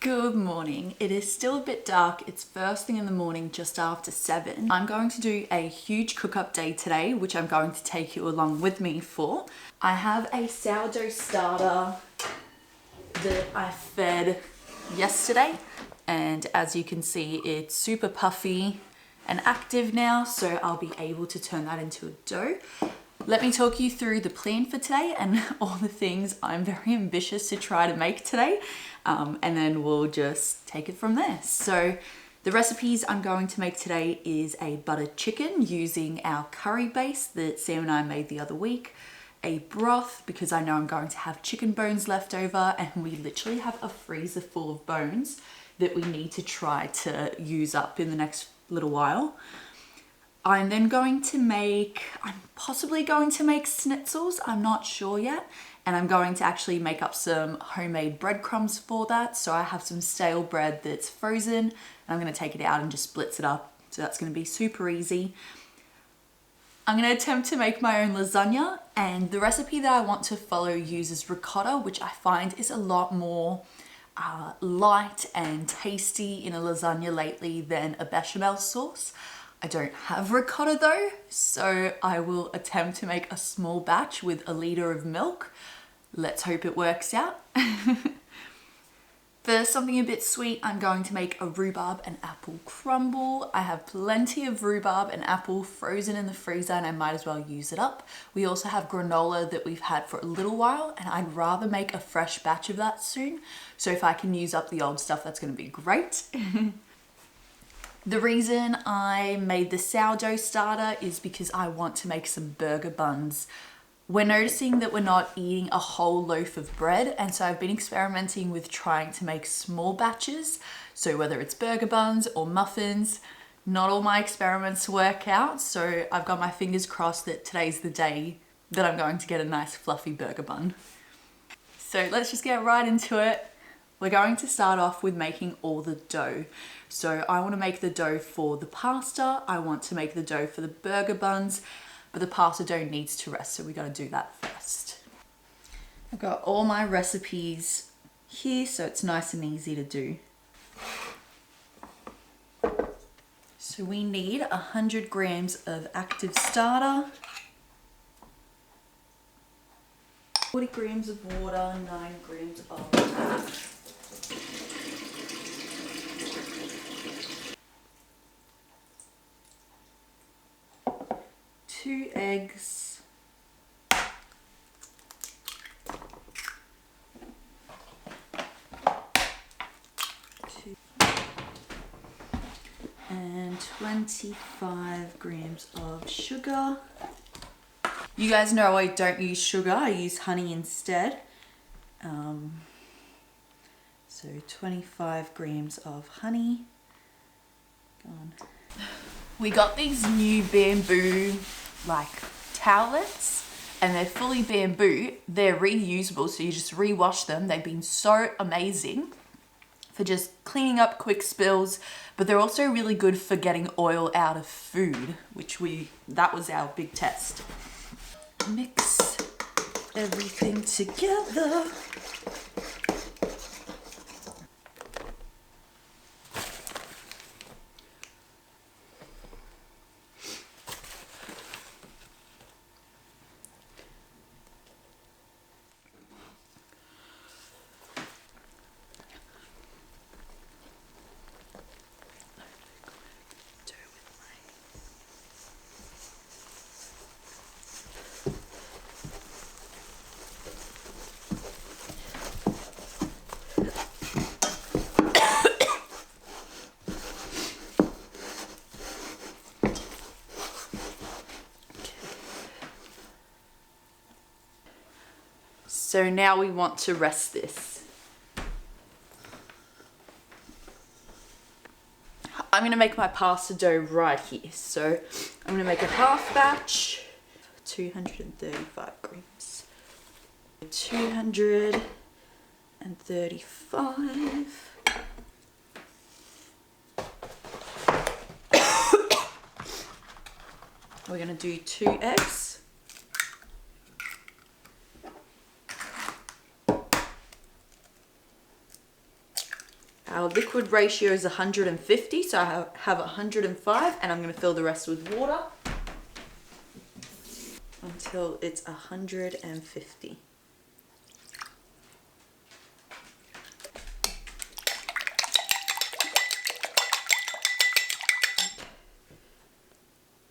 Good morning. It is still a bit dark. It's first thing in the morning, just after 7. I'm going to do a huge cook-up day today, which I'm going to take you along with me for. I have a sourdough starter that I fed yesterday, and as you can see, it's super puffy and active now, so I'll be able to turn that into a dough. Let me talk you through the plan for today and all the things I'm very ambitious to try to make today, and then we'll just take it from there. So the recipes I'm going to make today is a buttered chicken using our curry base that Sam and I made the other week, a broth because I know I'm going to have chicken bones left over, and we literally have a freezer full of bones that we need to try to use up in the next little while. I'm then going to make, I'm possibly going to make schnitzels, I'm not sure yet. And I'm going to actually make up some homemade breadcrumbs for that. So I have some stale bread that's frozen, and I'm gonna take it out and just splits it up. So that's gonna be super easy. I'm gonna attempt to make my own lasagna, and the recipe that I want to follow uses ricotta, which I find is a lot more light and tasty in a lasagna lately than a bechamel sauce. I don't have ricotta though, so I will attempt to make a small batch with a liter of milk. Let's hope it works out. For something a bit sweet, I'm going to make a rhubarb and apple crumble. I have plenty of rhubarb and apple frozen in the freezer, and I might as well use it up. We also have granola that we've had for a little while, and I'd rather make a fresh batch of that soon. So if I can use up the old stuff, that's gonna be great. The reason I made the sourdough starter is because I want to make some burger buns. We're noticing that we're not eating a whole loaf of bread, and so I've been experimenting with trying to make small batches. So whether it's burger buns or muffins, not all my experiments work out, so I've got my fingers crossed that today's the day that I'm going to get a nice fluffy burger bun. So let's just get right into it. We're going to start off with making all the dough. So I want to make the dough for the pasta, I want to make the dough for the burger buns, but the pasta dough needs to rest, so we got to do that first. I've got all my recipes here, so it's nice and easy to do. So we need 100 grams of active starter, 40 grams of water, 9 grams of fat. 2 eggs, and 25 grams of sugar. You guys know I don't use sugar, I use honey instead. So 25 grams of honey. Go on. We got these new bamboo towelettes, and they're fully bamboo. They're reusable, so you just rewash them. They've been so amazing for just cleaning up quick spills, but they're also really good for getting oil out of food, which that was our big test. Mix everything together. So now we want to rest this. I'm gonna make my pasta dough right here. So I'm gonna make a half batch, 235 grams. 235. We're gonna do 2 eggs. Our liquid ratio is 150, so I have 105, and I'm going to fill the rest with water until it's 150.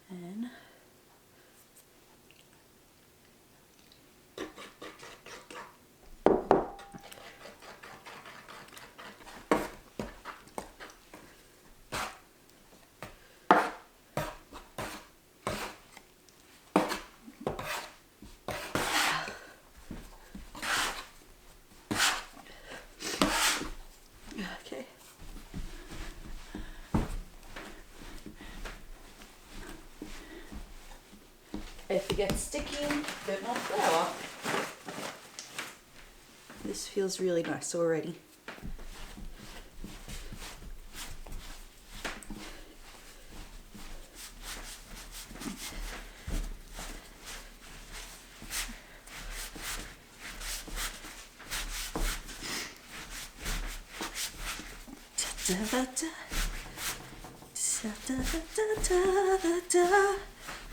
And if it gets sticky, a bit more flour. This feels really nice already.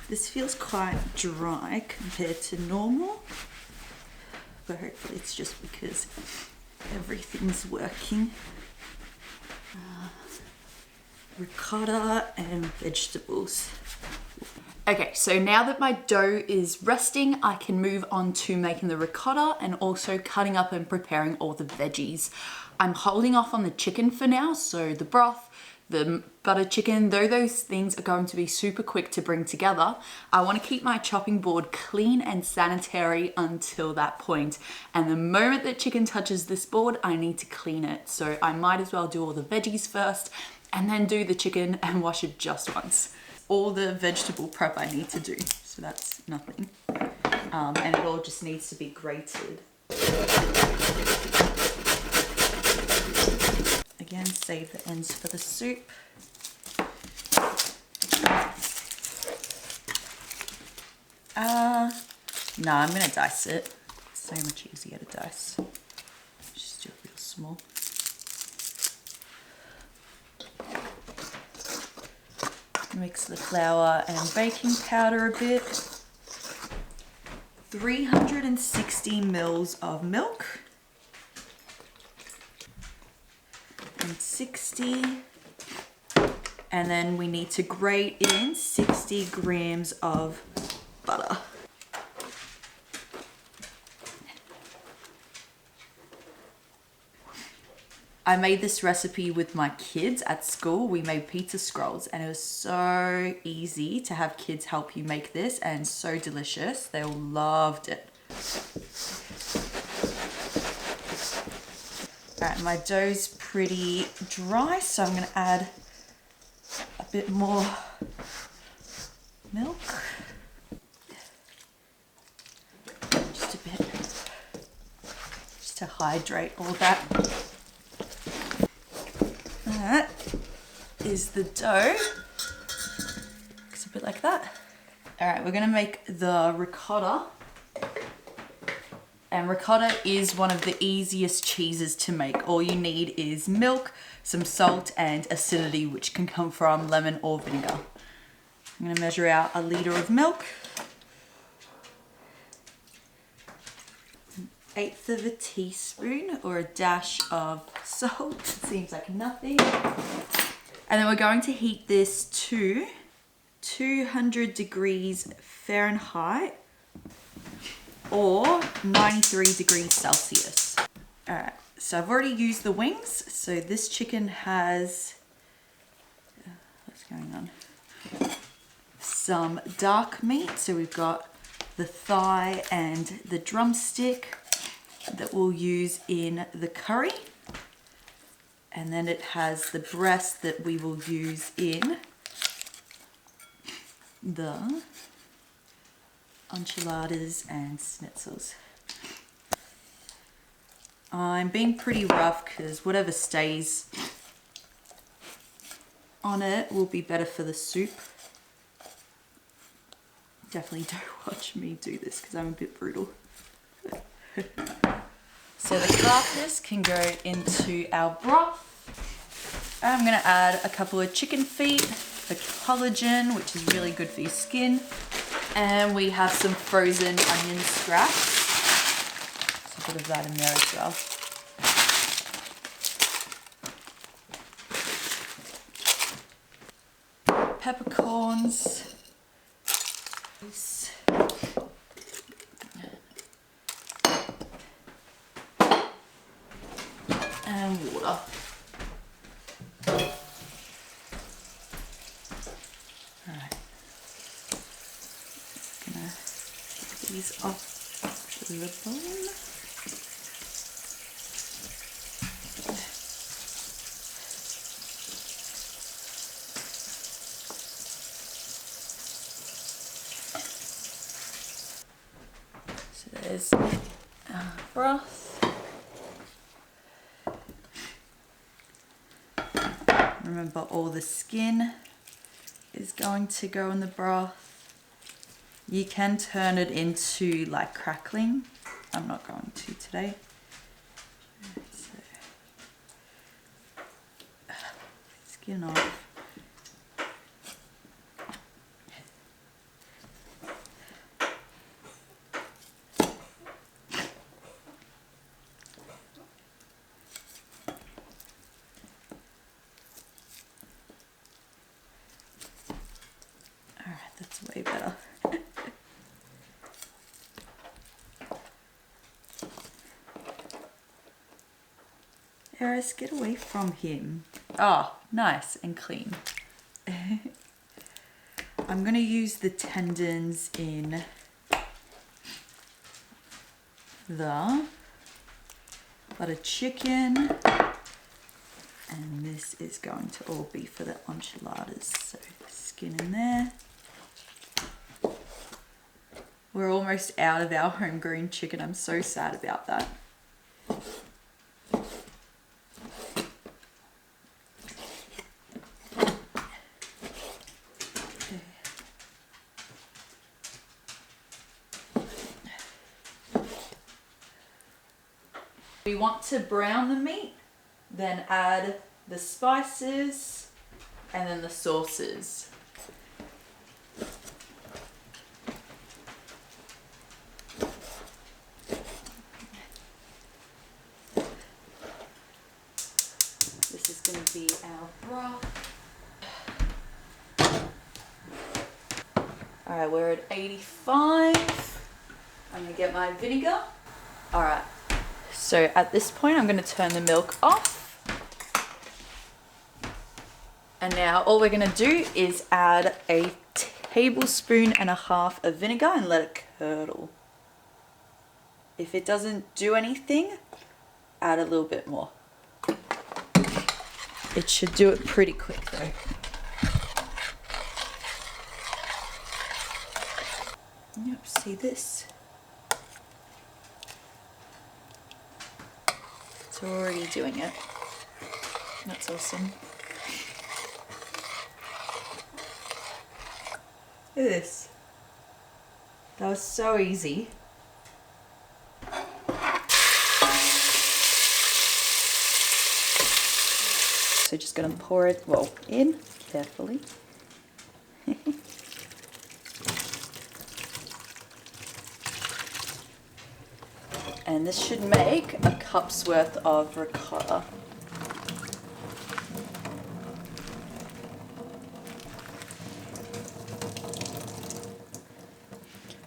This feels quite dry compared to normal, but hopefully it's just because everything's working. Ricotta and vegetables. Okay, so now that my dough is resting, I can move on to making the ricotta and also cutting up and preparing all the veggies. I'm holding off on the chicken for now, so the broth, the butter chicken, though those things are going to be super quick to bring together, I want to keep my chopping board clean and sanitary until that point. And the moment that chicken touches this board, I need to clean it. So I might as well do all the veggies first and then do the chicken and wash it just once. All the vegetable prep I need to do, so that's nothing. And it all just needs to be grated. Again, save the ends for the soup. No, I'm gonna dice it. It's so much easier to dice. Just do it real small. Mix the flour and baking powder a bit. 360 mils of milk. And 60. And then we need to grate in 60 grams of butter. I made this recipe with my kids at school. We made pizza scrolls and it was so easy to have kids help you make this and so delicious. They all loved it. All right, my dough's pretty dry, so I'm gonna add a bit more milk. Just a bit, just to hydrate all that. That is the dough. Looks a bit like that. All right, we're gonna make the ricotta. And ricotta is one of the easiest cheeses to make. All you need is milk, some salt, and acidity, which can come from lemon or vinegar. I'm gonna measure out a liter of milk. 1/8 of a teaspoon or a dash of salt. It seems like nothing. And then we're going to heat this to 200 degrees Fahrenheit or 93 degrees Celsius. All right, so I've already used the wings. So this chicken has, what's going on? Some dark meat. So we've got the thigh and the drumstick that we'll use in the curry. And then it has the breast that we will use in the enchiladas and schnitzels. I'm being pretty rough because whatever stays on it will be better for the soup. Definitely don't watch me do this because I'm a bit brutal. So the carcass can go into our broth. I'm gonna add a couple of chicken feet for collagen, which is really good for your skin. And we have some frozen onion scraps. So a bit of that in there as well. Peppercorns. And water. Alright. Gonna take these off to the bone. There's broth. Remember, all the skin is going to go in the broth. You can turn it into like crackling. I'm not going to today. So, skin off. That's way better. Eris, get away from him. Oh, nice and clean. I'm going to use the tendons in the butter chicken. And this is going to all be for the enchiladas. So skin in there. We're almost out of our homegrown chicken. I'm so sad about that. We want to brown the meat, then add the spices and then the sauces. This is going to be our broth. Alright, we're at 85. I'm going to get my vinegar. Alright, so at this point I'm going to turn the milk off. And now all we're going to do is add a tablespoon and a half of vinegar and let it curdle. If it doesn't do anything, add a little bit more. It should do it pretty quick though. Yep, see this? It's already doing it. That's awesome. Look at this. That was so easy. So just gonna pour it, well, in carefully. And this should make a cup's worth of ricotta.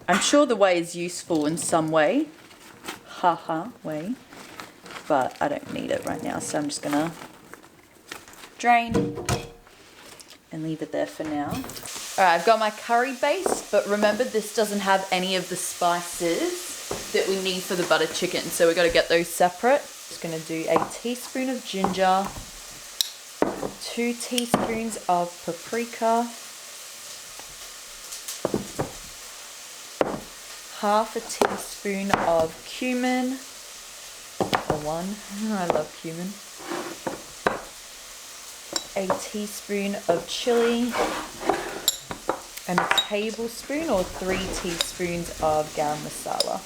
I'm sure the whey is useful in some way. Haha, whey. But I don't need it right now, so I'm just gonna drain and leave it there for now. Alright, I've got my curry base, but remember this doesn't have any of the spices that we need for the butter chicken, so we've got to get those separate. Just gonna do a teaspoon of ginger, 2 teaspoons of paprika, half a teaspoon of cumin, or 1, I love cumin, a teaspoon of chili, and a tablespoon or 3 teaspoons of garam masala.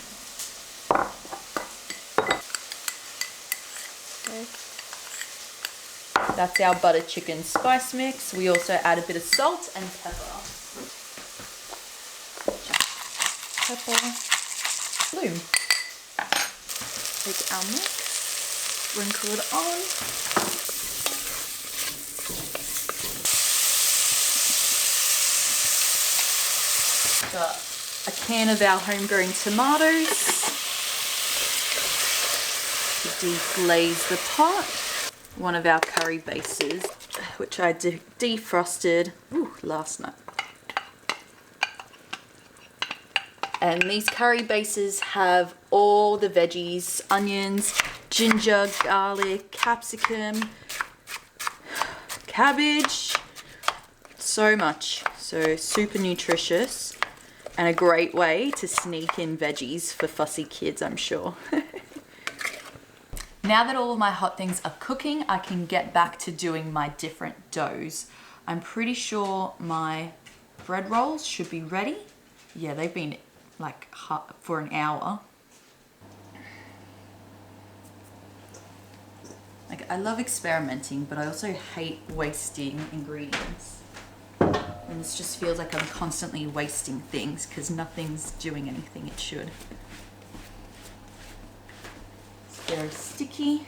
Okay. That's our butter chicken spice mix. We also add a bit of salt and pepper. Pepper. Bloom. Take our mix, sprinkle it on. Got a can of our homegrown tomatoes to deglaze the pot. One of our curry bases, which I defrosted last night. And these curry bases have all the veggies, onions, ginger, garlic, capsicum, cabbage, so much. So super nutritious and a great way to sneak in veggies for fussy kids, I'm sure. Now that all of my hot things are cooking, I can get back to doing my different doughs. I'm pretty sure my bread rolls should be ready. Yeah, they've been like hot for an hour. Like, I love experimenting, but I also hate wasting ingredients. And this just feels like I'm constantly wasting things because nothing's doing anything it should. It's very sticky.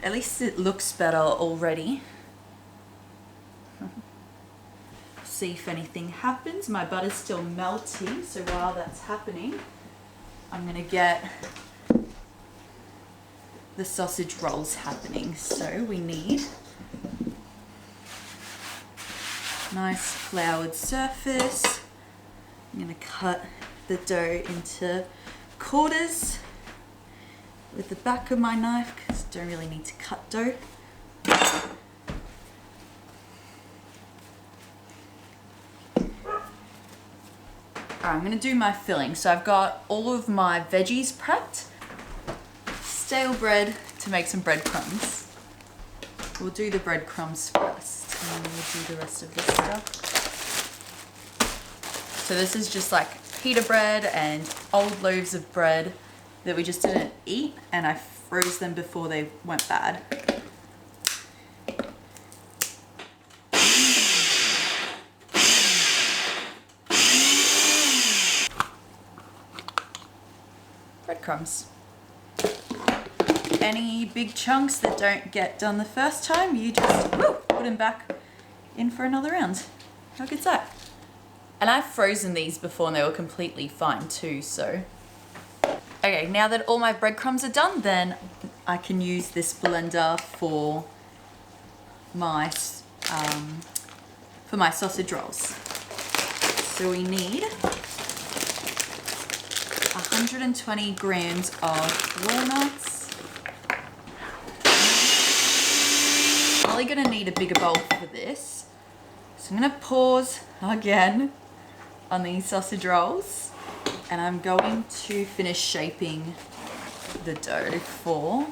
At least it looks better already. See if anything happens. My butter's still melting, so while that's happening, I'm gonna get the sausage rolls happening. So we need nice floured surface. I'm gonna cut the dough into quarters with the back of my knife because I don't really need to cut dough. Alright, I'm going to do my filling. So I've got all of my veggies prepped. Stale bread to make some breadcrumbs. We'll do the breadcrumbs first and then we'll do the rest of this stuff. So this is just like pita bread and old loaves of bread that we just didn't eat, and I froze them before they went bad. Breadcrumbs. Any big chunks that don't get done the first time, you just put them back in for another round. How good's that? And I've frozen these before and they were completely fine too, so. Okay, now that all my breadcrumbs are done, then I can use this blender for my sausage rolls. So we need 120 grams of walnuts. I'm only gonna need a bigger bowl for this. So I'm gonna pause again on these sausage rolls. And I'm going to finish shaping the dough for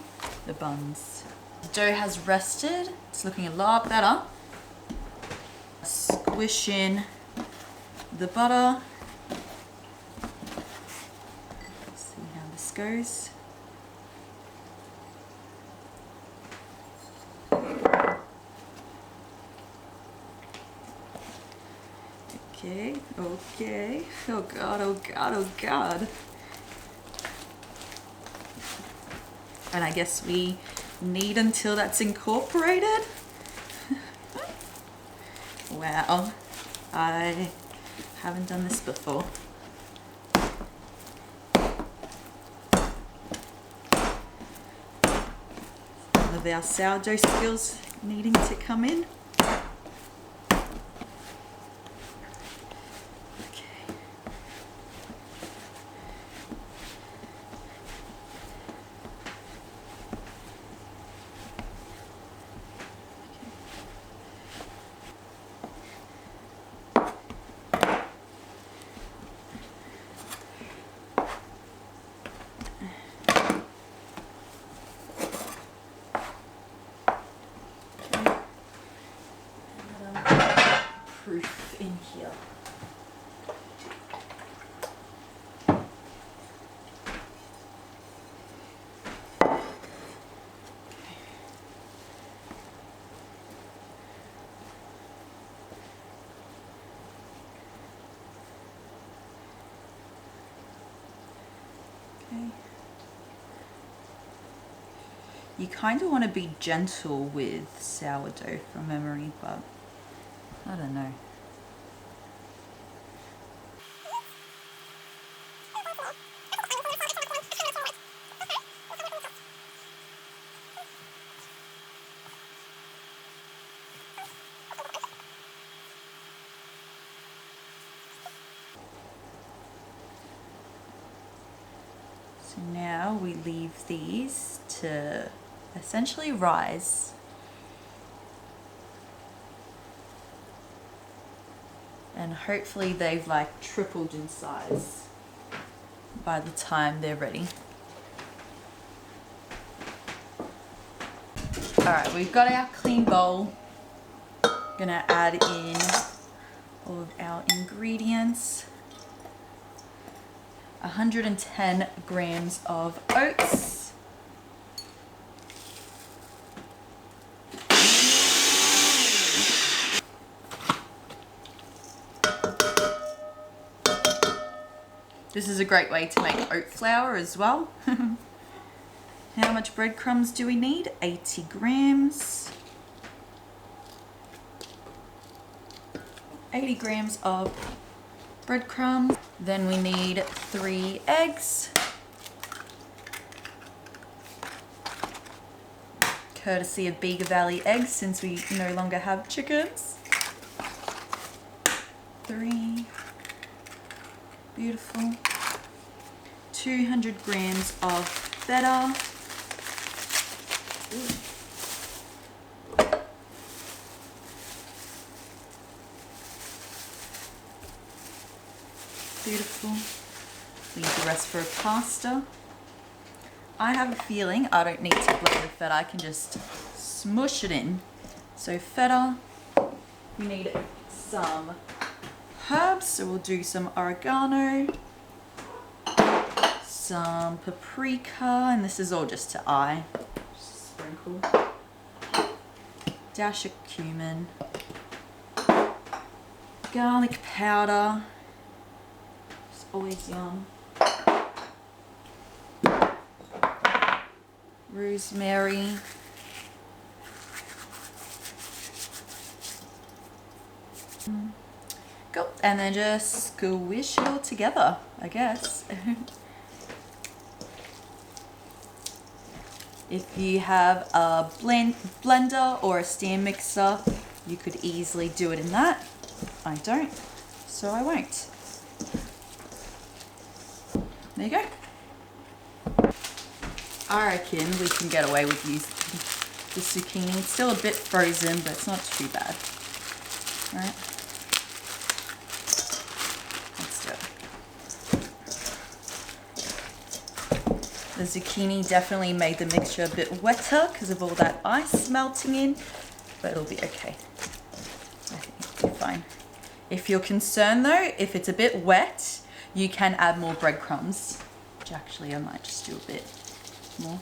the buns. The dough has rested. It's looking a lot better. Squish in the butter. Let's see how this goes. Okay, okay. Oh God, oh God, oh God. And I guess we knead until that's incorporated. Wow, I haven't done this before. Some of our sourdough skills needing to come in. Okay. You kind of want to be gentle with sourdough from memory, but I don't know. So now we leave these to essentially rise. And hopefully they've like tripled in size by the time they're ready. Alright, we've got our clean bowl. Gonna add in all of our ingredients. 110 grams of oats. This is a great way to make oat flour as well. How much breadcrumbs do we need? 80 grams. 80 grams of breadcrumbs. Then we need 3 eggs. Courtesy of Bega Valley eggs, since we no longer have chickens. 3. Beautiful. 200 grams of feta. Beautiful. Leave the rest for a pasta. I have a feeling I don't need to blend the feta, I can just smush it in. So feta, we need some herbs, so we'll do some oregano, some paprika, and this is all just to eye. Just sprinkle. Dash of cumin, garlic powder, it's always yum, rosemary, go, and then just squish it all together, I guess. If you have a blender or a stand mixer, you could easily do it in that. I don't, so I won't. There you go. I reckon we can get away with using the zucchini. It's still a bit frozen, but it's not too bad. All right. Let's do it. The zucchini definitely made the mixture a bit wetter because of all that ice melting in, but it'll be okay. I think it'll be fine. If you're concerned though, if it's a bit wet, you can add more breadcrumbs, which actually I might just do a bit more.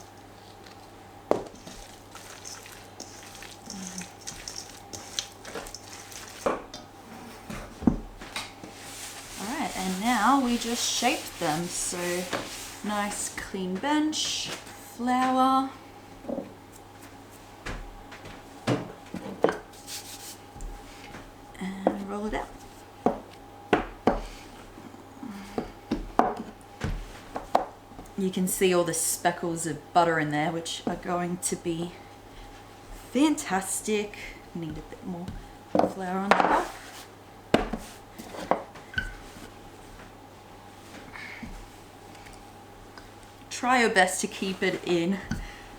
Alright, and now we just shape them. So nice clean bench, flour, and roll it out. You can see all the speckles of butter in there, which are going to be fantastic. Need a bit more flour on top. Try your best to keep it in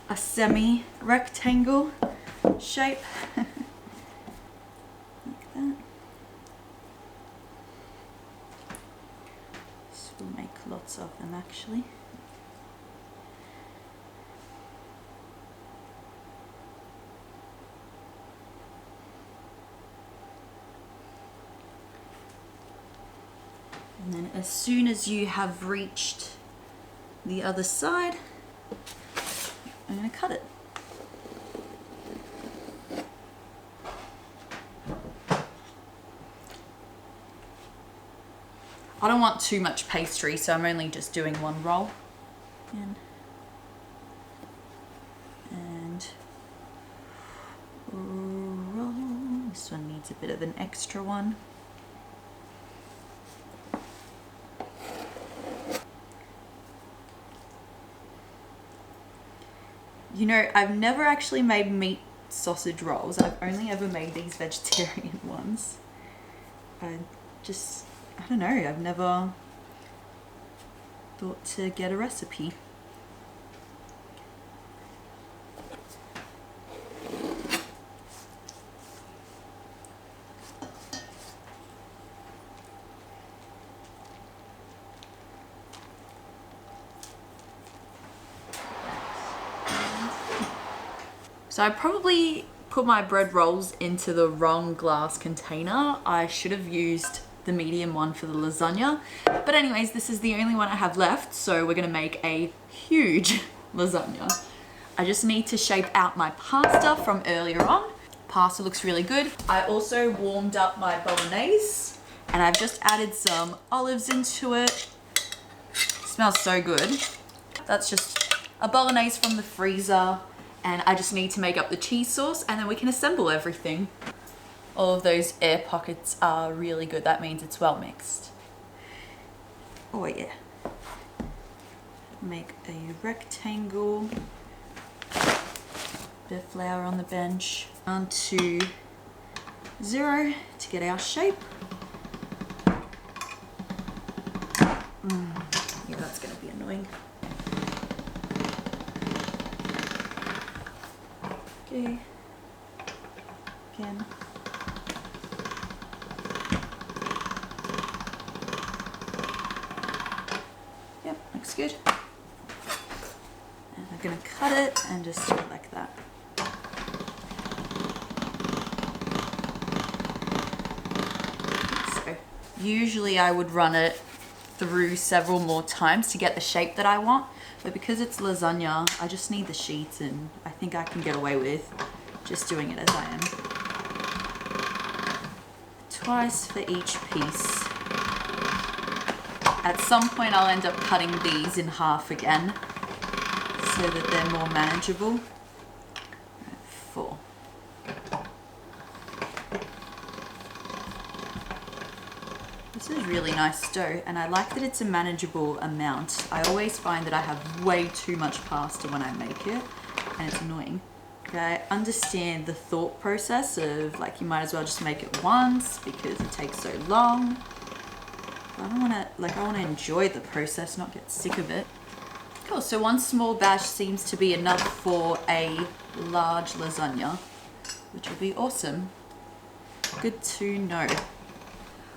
a semi-rectangle shape. Like that. This will make lots of them actually. And then as soon as you have reached the other side, I'm going to cut it. I don't want too much pastry, so I'm only just doing one roll. Again. And roll. This one needs a bit of an extra one. You know, I've never actually made meat sausage rolls. I've only ever made these vegetarian ones. I don't know, I've never thought to get a recipe. So I probably put my bread rolls into the wrong glass container. I should have used the medium one for the lasagna. But anyways, this is the only one I have left, so we're gonna make a huge lasagna. I just need to shape out my pasta from earlier on. Pasta looks really good. I also warmed up my bolognese and I've just added some olives into it. Smells so good. That's just a bolognese from the freezer. And I just need to make up the cheese sauce and then we can assemble everything. All of those air pockets are really good. That means it's well mixed. Oh yeah. Make a rectangle. Bit of flour on the bench. Down to 0 to get our shape. Yeah, that's gonna be annoying. Okay, again. Yep, looks good. And I'm gonna cut it and just do it like that. So, usually I would run it through several more times to get the shape that I want. But because it's lasagna, I just need the sheets and I think I can get away with just doing it as I am. Twice for each piece. At some point I'll end up cutting these in half again so that they're more manageable. 4. This is really nice dough and I like that it's a manageable amount. I always find that I have way too much pasta when I make it and it's annoying. Okay, I understand the thought process of like you might as well just make it once because it takes so long. But I don't want to, like I want to enjoy the process, not get sick of it. Cool, so 1 small batch seems to be enough for a large lasagna, which will be awesome. Good to know.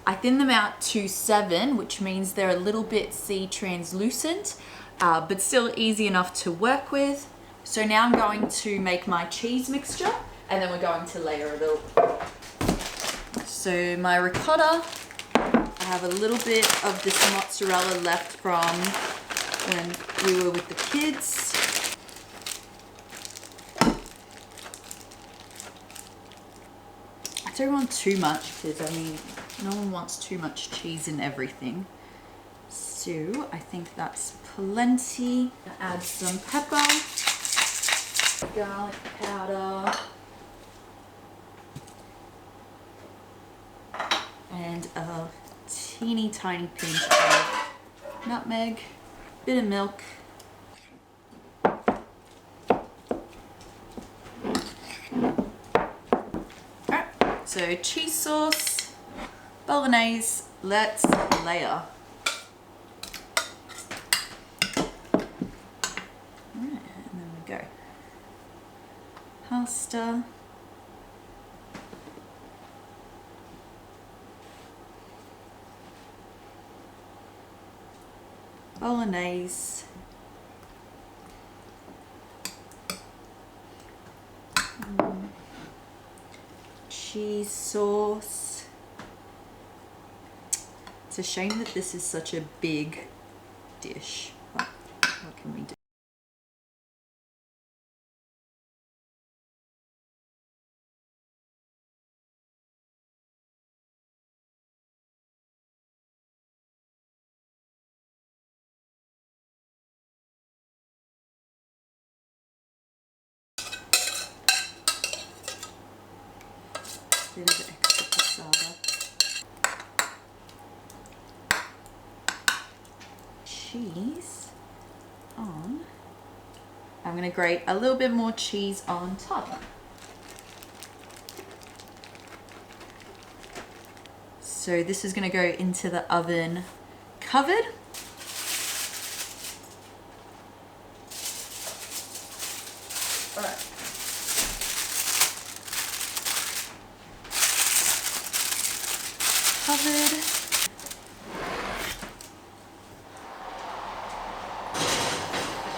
I thin them out to 7, which means they're a little bit translucent, but still easy enough to work with. So now I'm going to make my cheese mixture and then we're going to layer it all. So my ricotta, I have a little bit of this mozzarella left from when we were with the kids. I don't want too much because I mean, no one wants too much cheese in everything. So I think that's plenty. Add some pepper, garlic powder, and a teeny tiny pinch of nutmeg, bit of milk. Alright, so cheese sauce, bolognese, let's layer. Alright, and then we go. Pasta. Bolognese. Cheese sauce. It's a shame that this is such a big dish, but what can we do? cheese on. I'm gonna grate a little bit more cheese on top. So this is gonna go into the oven covered. All right. Covered.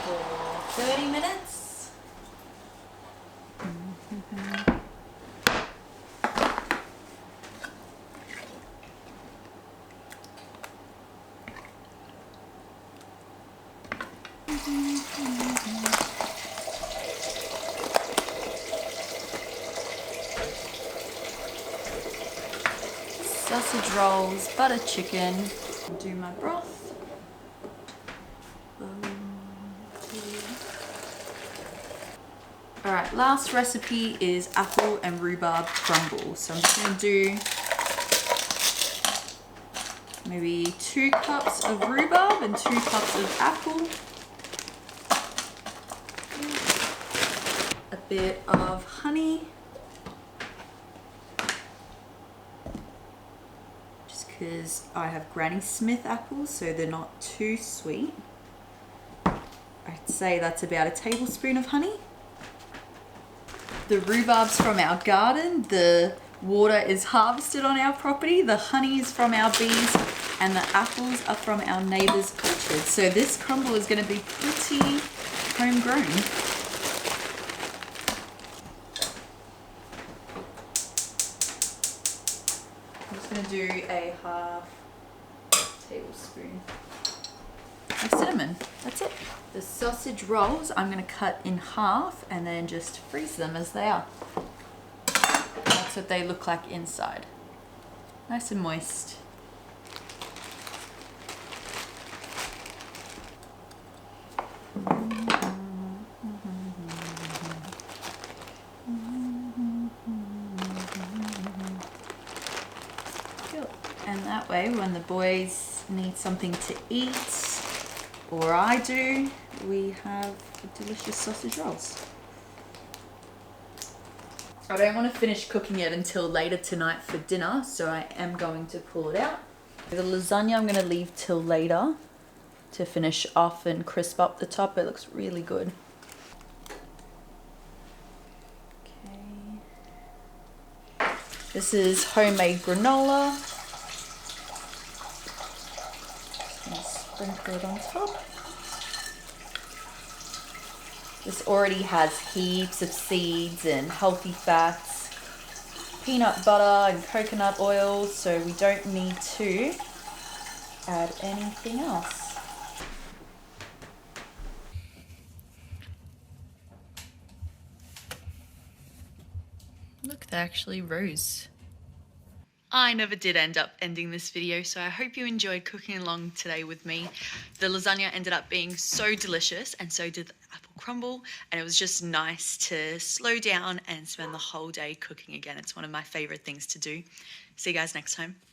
For 30 minutes. Sausage rolls, butter chicken. Do my broth. Alright, last recipe is apple and rhubarb crumble. So I'm just going to do maybe 2 cups of rhubarb and 2 cups of apple. A bit of honey. Just because I have Granny Smith apples, so they're not too sweet. I'd say that's about a tablespoon of honey. The rhubarb's from our garden, the water is harvested on our property, the honey is from our bees, and the apples are from our neighbour's orchard. So this crumble is going to be pretty homegrown. I'm just going to do a half tablespoon of cinnamon. That's it. The sausage rolls I'm going to cut in half and then just freeze them as they are. That's what they look like inside. Nice and moist. And that way when the boys need something to eat, or I do, we have delicious sausage rolls. I don't want to finish cooking it until later tonight for dinner, so I am going to pull it out. The lasagna I'm going to leave till later to finish off and crisp up the top. It looks really good. Okay. This is homemade granola. Sprinkle it on top. This already has heaps of seeds and healthy fats, peanut butter and coconut oil, so we don't need to add anything else. Look, they actually rose. I never did end up ending this video, so I hope you enjoyed cooking along today with me. The lasagna ended up being so delicious, and so did the apple crumble, and it was just nice to slow down and spend the whole day cooking again. It's one of my favorite things to do. See you guys next time.